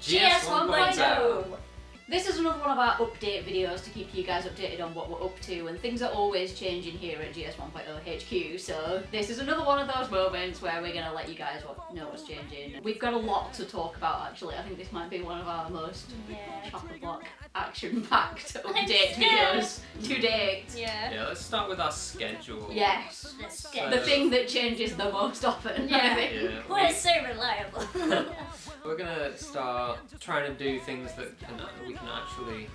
GS 1.0. This is another one of our update videos to keep you guys updated on what we're up to, and things are always changing here at GS 1.0 HQ, so this is another one of those moments where we're going to let you guys know what's changing. We've got a lot to talk about actually. I think this might be one of our most chock-a-block action-packed update videos to date. Yeah, let's start with our schedule. Yes, the thing that changes the most often. Yeah. I think. We're so reliable. We're gonna start trying to do things that we can actually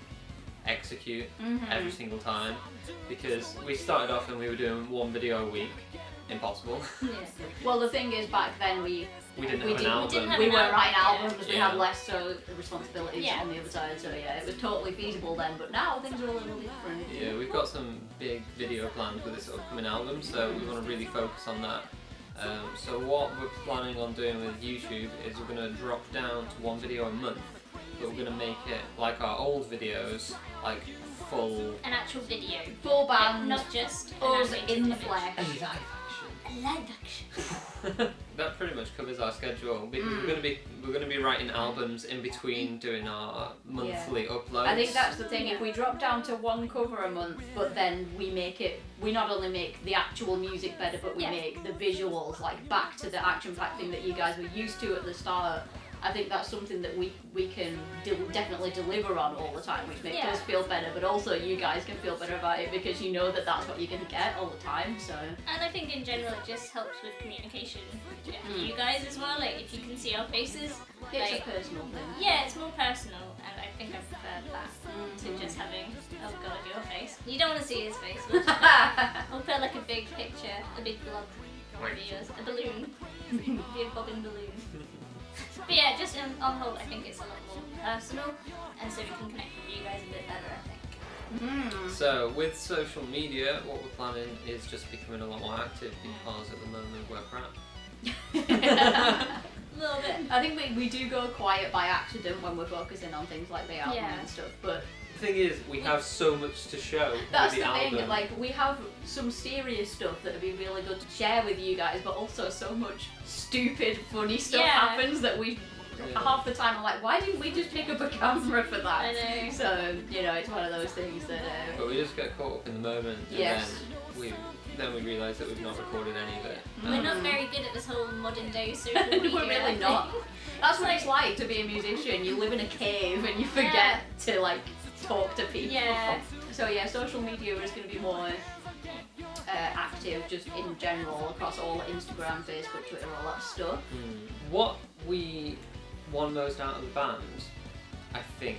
execute every single time, because we started off and we were doing one video a week. Impossible. Well, the thing is, back then we didn't have an album. We weren't writing albums. We Yeah. had less responsibilities on the other side. So yeah, it was totally feasible then. But now things are a little different. Yeah, we've got some big video plans with this upcoming album, so we want to really focus on that. So what we're planning on doing with YouTube is we're going to drop down to one video a month, but we're going to make it like our old videos, like full... An actual video. Full band. Not just us an in the image. flesh. A live action. A live action. That pretty much covers our schedule, because we're going to be writing albums in between doing our monthly uploads. I think that's the thing. If we drop down to one cover a month, but then we not only make the actual music better, but we make the visuals like back to the action-packed thing that you guys were used to at the start. I think that's something that we can definitely deliver on all the time, which makes us feel better, but also you guys can feel better about it because you know that that's what you're going to get all the time. So. And I think in general it just helps with communication with you guys as well. Like if you can see our faces, It's like, a personal thing. Yeah, it's more personal, and I think I prefer that to just having, oh god, your face. You don't want to see his face. We'll put like a big picture, a big blob of yours, a balloon, be a bobbing balloon. But yeah, just on whole, I think it's a lot more personal, and so we can connect with you guys a bit better, I think. So with social media, what we're planning is just becoming a lot more active, because at the moment we're crap. A little bit. I think we do go quiet by accident when we're focusing on things like the album and stuff, but The thing is, we have so much to show that's with the the album. thing, like we have some serious stuff that would be really good to share with you guys, but also so much stupid, funny stuff happens that we half the time are like, why didn't we just pick up a camera for that? I know. So, you know, it's one of those things that... But we just get caught up in the moment, and then we realise that we've not recorded any of it. We're not very good at this whole modern day social media. We're really not. That's what it's like to be a musician. You live in a cave and you forget to like talk to people. Yeah. So yeah, social media is going to be more active just in general across all Instagram, Facebook, Twitter, all that stuff. What we want most out of the band, I think,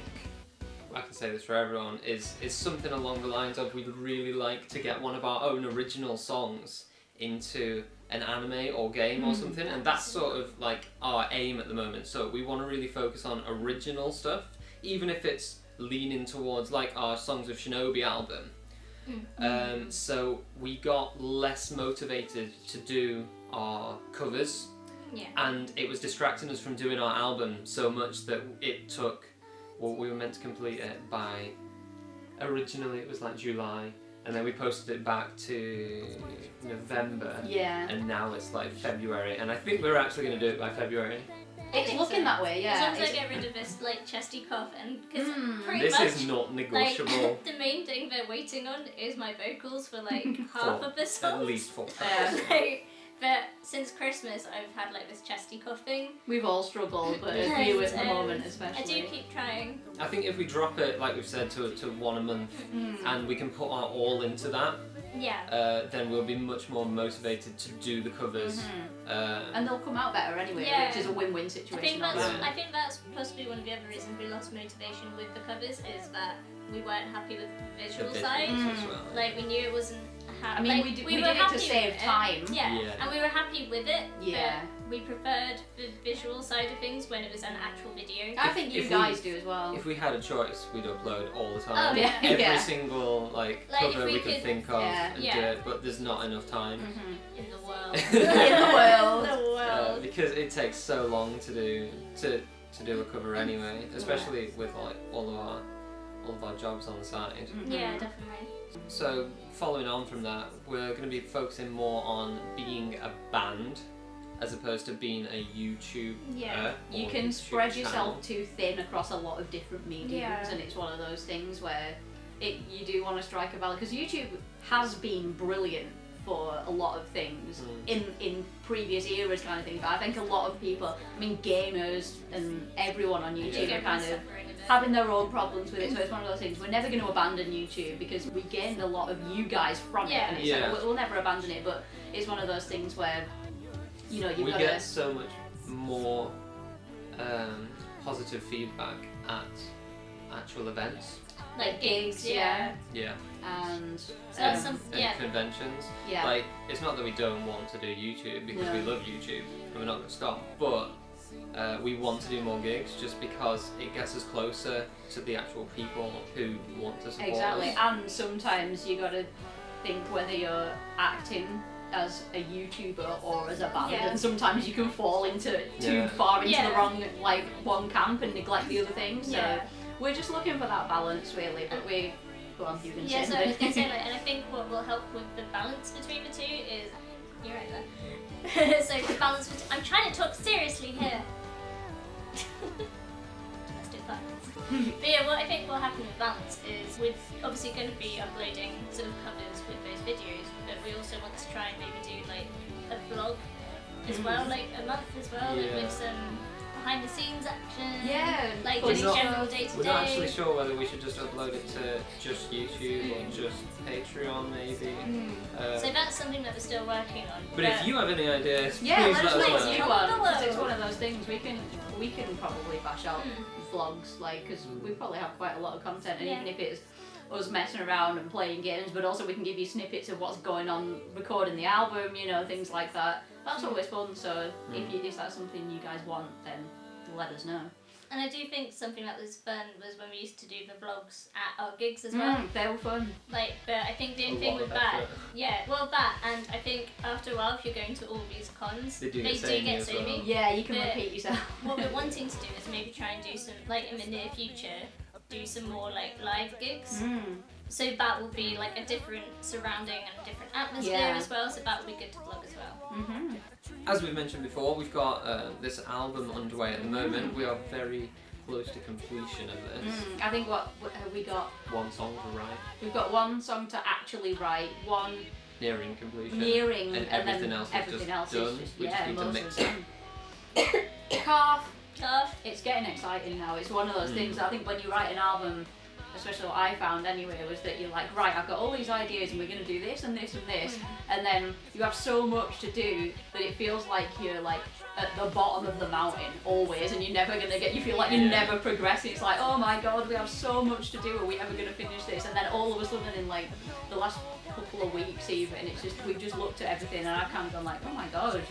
I can say this for everyone, is something along the lines of we'd really like to get one of our own original songs into an anime or game or something, and that's sort of like our aim at the moment. So we want to really focus on original stuff, even if it's leaning towards like our Songs of Shinobi album. So we got less motivated to do our covers, and it was distracting us from doing our album so much that it took, well, we were meant to complete it by, originally it was like July, and then we posted it back to November, and now it's like February, and I think we're actually going to do it by February. It's looking that way, As long as I get rid of this like chesty cough, and because pretty This much is not negotiable. like, the main thing they're waiting on is my vocals for like half of the songs. At least 4 But since Christmas, I've had like this chesty cough thing. We've all struggled, but you at the moment especially. I do keep trying. I think if we drop it, like we've said, to one a month, and we can put our all into that, then we'll be much more motivated to do the covers. And they'll come out better anyway, which is a win-win situation. I think that's possibly one of the other reasons we lost motivation with the covers, is that we weren't happy with the visual side. Like we knew it wasn't. I mean, we did it to save time. And we were happy with it. Yeah. But we preferred the visual side of things when it was an actual video. I think you guys do as well. If we had a choice, we'd upload all the time. Oh, yeah. Every single cover we could think of and do Yeah. it, but there's not enough time. In the world. In the world. Because it takes so long to do a cover anyway, especially with like all of our jobs on the side. Yeah, definitely. So following on from that, we're going to be focusing more on being a band as opposed to being a YouTube. Yeah. You can spread yourself too thin across a lot of different mediums, and it's one of those things where you do want to strike a balance, because YouTube has been brilliant for a lot of things in previous eras kind of thing, but I think a lot of people, I mean gamers and everyone on YouTube are kind of having their own problems with it, so it's one of those things. We're never going to abandon YouTube because we gained a lot of you guys from it, and it's like, we'll never abandon it, but it's one of those things where, you know, we get so much more positive feedback at actual events. Like gigs, Yeah. And conventions. Yeah. Like, it's not that we don't want to do YouTube, because we love YouTube and we're not going to stop, but we want to do more gigs just because it gets us closer to the actual people who want to support Exactly, us. and sometimes you got to think whether you're acting as a YouTuber or as a band, and sometimes you can fall into too far into the wrong, like, one camp and neglect the other things. So we're just looking for that balance, really. But we, go on, you can say so I was going to say, like, and I think what will help with the balance between the two is, you're right there. So the balance between, I'm trying to talk seriously here. Let's do that. But yeah, what I think will happen with balance is we're obviously going to be uploading sort of covers with those videos, but we also want to try and maybe do like a vlog as well, like a month as well, like, with some behind the scenes action, like just general day to day. We're not actually sure whether we should just upload it to just YouTube or just Patreon, maybe. So that's something that we're still working on. But if you have any ideas, please let let us us know know. what you want, because it's one of those things we can probably bash out vlogs, like, because we probably have quite a lot of content, and even if it's us messing around and playing games, but also we can give you snippets of what's going on recording the album, you know, things like that. That's always fun, so if that's something you guys want, then let us know. And I do think something that was fun was when we used to do the vlogs at our gigs as well. They were fun. Like, but I think the only thing with that, and I think after a while, if you're going to all these cons, they do get samey. Yeah, you can repeat yourself. What we're wanting to do is maybe try and do some, like, in the near future, do some more like live gigs. So that will be like a different surrounding and a different atmosphere as well. So that will be good to vlog as well. As we've mentioned before, we've got this album underway at the moment. We are very close to completion of this. I think what have we got? One song to write. We've got one song to actually write, one nearing completion. and everything then else everything else done. is just We just need to mix it. Cough. Tough. It's getting exciting now. It's one of those things. I think when you write an album, especially what I found anyway, was that you're like, right, I've got all these ideas and we're going to do this and this and this, and then you have so much to do that it feels like you're like at the bottom of the mountain always, and you're never going to you feel like you're never progressing. It's like, oh my god, we have so much to do, are we ever going to finish this? And then all of a sudden in like the last couple of weeks even, it's just, we've just looked at everything and I've kind of gone like, oh my god,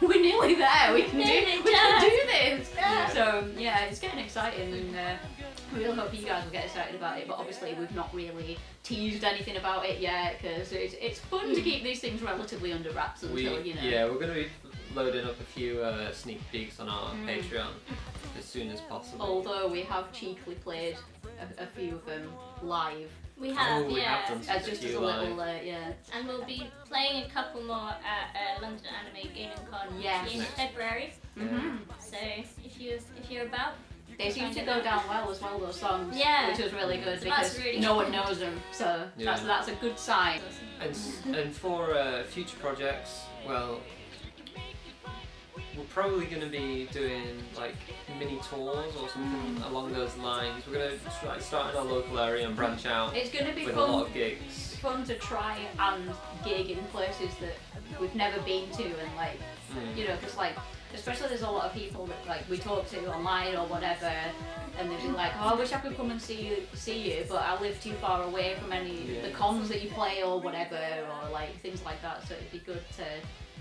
we're nearly there, we can do this. So yeah, it's getting exciting, and we really hope you guys will get excited about it, but obviously we've not really teased anything about it yet, because it's fun to keep these things relatively under wraps until, you know. Yeah, we're going to be loading up a few sneak peeks on our Patreon as soon as possible. Although we have cheekily played a few of them live. We have, we have done As just as a little, And we'll be playing a couple more at London Anime Gaming Con in February. So if you're about, they seem to go down well as well, those songs, which is really good, so because really no one knows them, so that's a good sign. And for future projects, well, we're probably going to be doing like mini tours or something along those lines. We're going to start in our local area and branch out. It's going to be with fun, a lot of gigs. Fun to try and gig in places that we've never been to, and like, you know, because like, especially there's a lot of people that like we talk to online or whatever, and they'll be like, oh, I wish I could come and see you, but I live too far away from any of the cons that you play or whatever, or like things like that. So it'd be good to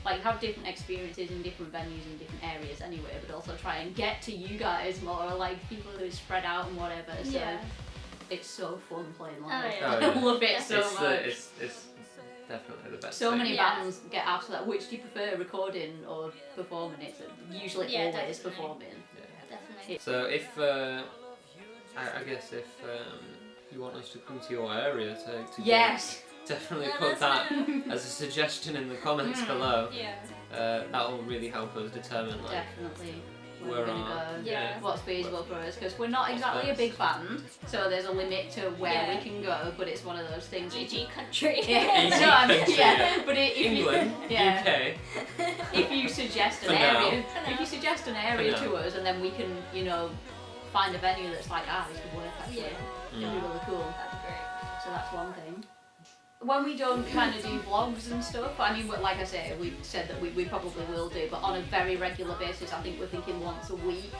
like have different experiences in different venues in different areas anyway, but also try and get to you guys more, like people who are spread out and whatever. So it's so fun playing live. I love it so much. It's definitely the best. So thing. many bands get asked that. Which do you prefer, recording or performing? It's usually always definitely. performing. Definitely. So if I guess if you want us to come to your area to yes. definitely put that as a suggestion in the comments below. Yeah. that will really help us determine like Definitely. Where where we're gonna our go. Yeah. What's feasible for us, because we're not What's exactly a best. big band, so there's a limit to where Yeah. we can go. But it's one of those things. GG country. Yeah, EG no, I mean, country, yeah. yeah. But if England, you, yeah, UK. if you suggest For an now. area, For now. if you suggest an area For to now. us, and then we can, you know, find a venue that's like, this could work actually. Yeah. It'd be really cool. That'd be great. So that's one thing. When we don't kind of do vlogs and stuff, I mean, like I say, we've said that we probably will do, but on a very regular basis, I think we're thinking once a week.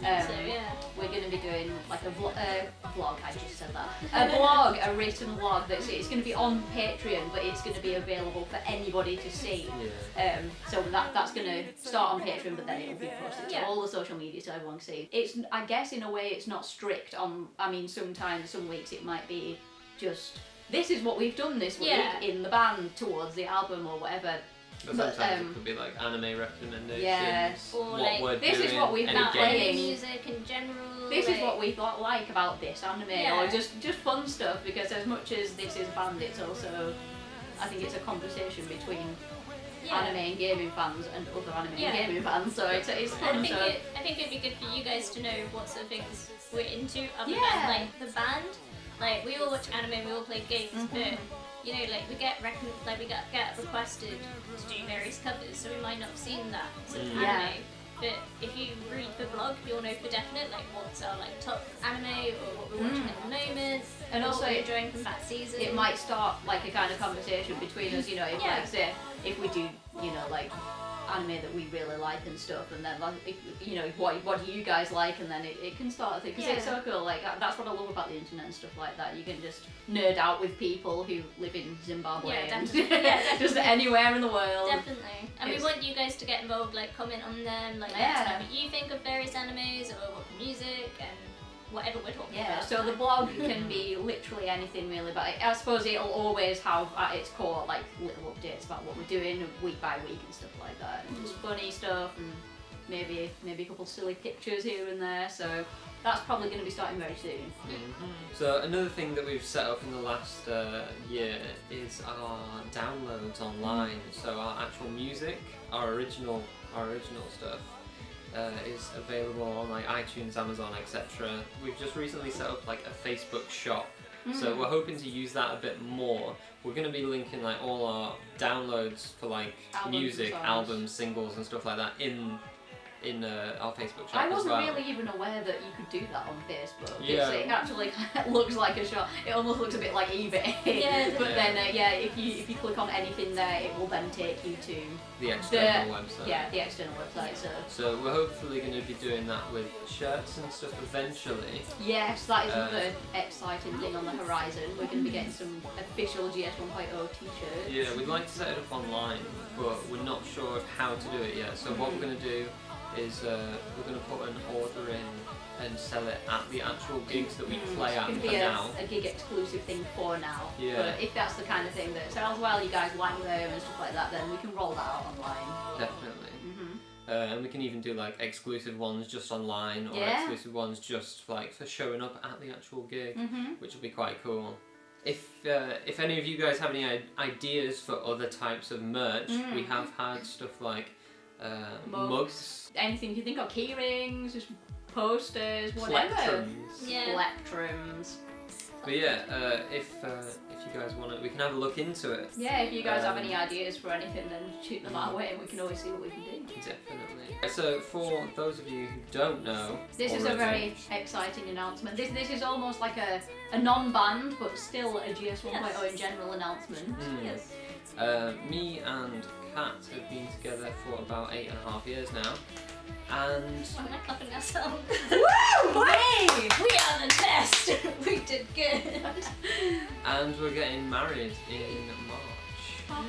So yeah. We're going to be doing like a vlog, I just said that. A blog, a written blog it's going to be on Patreon, but it's going to be available for anybody to see. Yeah. So that's going to start on Patreon, but then it'll be posted to Yeah. all the social media so everyone can see. It's, I guess in a way it's not strict on, I mean sometimes, some weeks it might be just, this is what we've done this week Yeah. in the band towards the album or whatever. But But, sometimes it could be like anime recommendations. Yeah. Or what like, we're this is doing, what we've any been games. playing. music in general. This is like- what we like about this anime, Yeah. or just fun stuff, because as much as this is a band, it's also, I think it's a conversation between Yeah. anime and gaming fans and other anime Yeah. and gaming fans, so it's I fun. think, So I think it'd be good for you guys to know what sort of things we're into other Yeah. than like the band. Like we all watch anime, we all play games, but you know, like we get get requested to do various covers, so we might not have seen that sort of Yeah. anime. But if you read the blog, you'll know for definite like what's our like top anime or what we're watching at the moment, And or also what we're enjoying from that season. it might start like a kind of conversation between us, you know, if Yeah. like say, if we do, you know, like anime that we really like and stuff, and then like, you know, what do you guys like, and then it can start a thing, because it's Yeah. so cool. Like that's what I love about the internet and stuff like that. You can just nerd out with people who live in Zimbabwe Yeah, and definitely. Yeah, definitely. just anywhere in the world. Definitely. And we It's- want you guys to get involved, like comment on them, like let Yeah. us know what you think of various animes or what music and whatever we're talking Yeah, about. so the blog can be literally anything really, but I suppose it'll always have at its core like little updates about what we're doing week by week and stuff like that, and just funny stuff, and maybe a couple silly pictures here and there. So that's probably going to be starting very soon. So another thing that we've set up in the last year is our downloads online. So our actual music, our original stuff, is available on like iTunes, Amazon, etc. We've just recently set up like a Facebook shop. So we're hoping to use that a bit more. We're going to be linking like all our downloads for like Albums and music, songs. albums, singles and stuff like that in our Facebook shop I as wasn't well. really even aware that you could do that on Facebook. Yeah. It actually looks like a shop. It almost looks a bit like eBay. Yeah. But Yeah. then if you click on anything there, it will then take you to The external website. the external website. So we're hopefully going to be doing that with shirts and stuff eventually. Yes, that is Uh, another exciting thing on the horizon. We're going to be getting some official GS 1.0 t-shirts. Yeah, we'd like to set it up online, but we're not sure of how to do it yet. So what we're going to do is we're going to put an order in and sell it at the actual gigs that we play It's at going for to be now. a gig exclusive thing for now. Yeah. But if that's the kind of thing that sells well, you guys like them and stuff like that, then we can roll that out online. Definitely. hmm And we can even do like exclusive ones just online, or Yeah. exclusive ones just like for showing up at the actual gig, hmm which will be quite cool. If any of you guys have any ideas for other types of merch, we have had stuff like mugs, Anything you think of, key rings, just posters, whatever. plectrums. Yeah. Plectrums. But yeah, if you guys want to, we can have a look into it. Yeah, if you guys have any ideas for anything, then shoot them our way and we can always see what we can do. Definitely. So for those of you who don't know, This is a already, very exciting announcement. This is almost like a non-band, but still a GS 1.0 in general announcement. Yes. Me and Kat have been together for about 8.5 years now, and Why am I clapping ourselves? Woo! Hey! We are the best! We did good! we're getting married in March.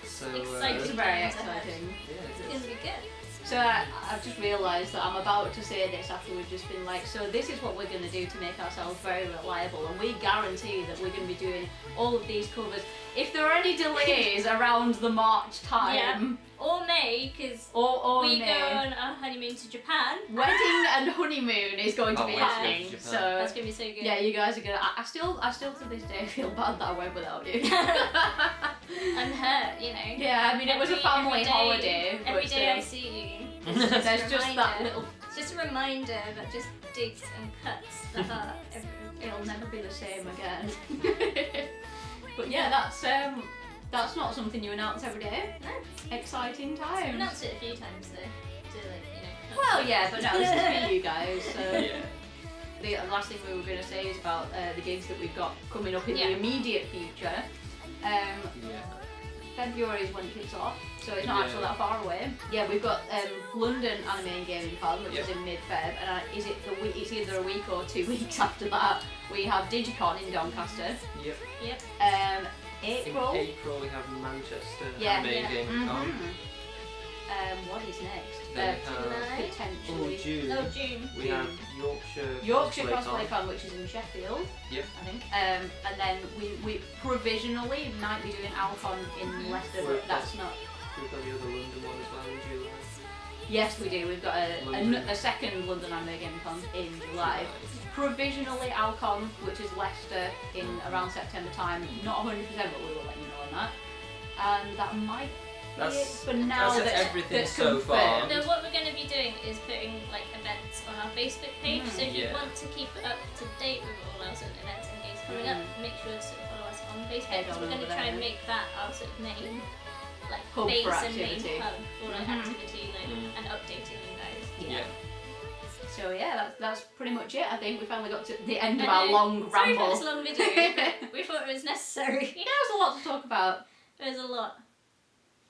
So Exciting. It's very exciting. yeah, It's it gonna is. be good. So I've just realised that I'm about to say this after we've just been like, so this is what we're going to do to make ourselves very reliable, and we guarantee that we're going to be doing all of these covers. If there are any delays around the March time, Or May, because or we May, go on our honeymoon moving to Japan. Wedding and honeymoon is going to Oh, be we're going to happening. Japan. So That's gonna be so good. yeah, you guys are gonna. I still to this day feel bad that I went without you. I'm hurt, you know. Yeah, I mean it was a family holiday. Every but day I still, see you. there's a just that reminder. little. It's just a reminder that just digs and cuts the heart. It'll never be the same again. But yeah, that's not something you announce every day. No. Exciting I've times. announced it a few times though. To like, you know. Well, yeah, but no, this is for you guys. So Yeah. the last thing we were going to say is about the gigs that we've got coming up in Yeah. the immediate future. Yeah. February is when it kicks off, so it's not Yeah. actually that far away. Yeah, we've got London Anime and Gaming Con, which Yep. is in mid-Feb, and it's either a week or 2 weeks after that. We have Digicon in Doncaster. Yep. April. In April we have Manchester Yeah. Anime Yeah. Gaming Con. What is next? Then we have July. Potentially June. Oh, June. We have Yorkshire Yorkshire Cosplay Cosplay Con, which is in Sheffield. Yep. I think. And then we provisionally might be doing Alcon in Leicester, We're but that's not. We've got the other London one as well in July. Yes, we do. We've got London. a second London Anime Gaming Con in July. Provisionally Alcon, which is Leicester in around September time. Not 100%, but we will let you know on that. And that might be it That's- for now. that's everything that's so far. confirmed. No, what we're going to be doing is putting like events on our Facebook page. So if you Yeah. want to keep up to date with all our sort of events and gigs coming up, make sure to sort of follow us on Facebook. Head Because on we're going to over try and there. make that our sort of main like Hub base for and main activity. hub for like Mhm. activity and updating you guys. Yeah. So yeah, that's pretty much it. I think we finally got to the end of I our know. long Sorry for ramble. this long video, but we thought it was necessary. Yeah, there's a lot to talk about. There's a lot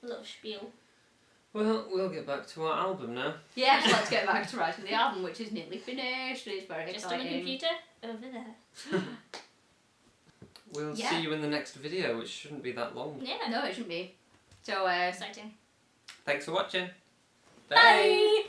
of spiel. Well, we'll get back to our album now. Yes, let's get back to writing the album, which is nearly finished. It's very Just on exciting. the computer over there. We'll Yeah. see you in the next video, which shouldn't be that long. Yeah. No, it shouldn't be. So, Exciting. Thanks for watching. Bye.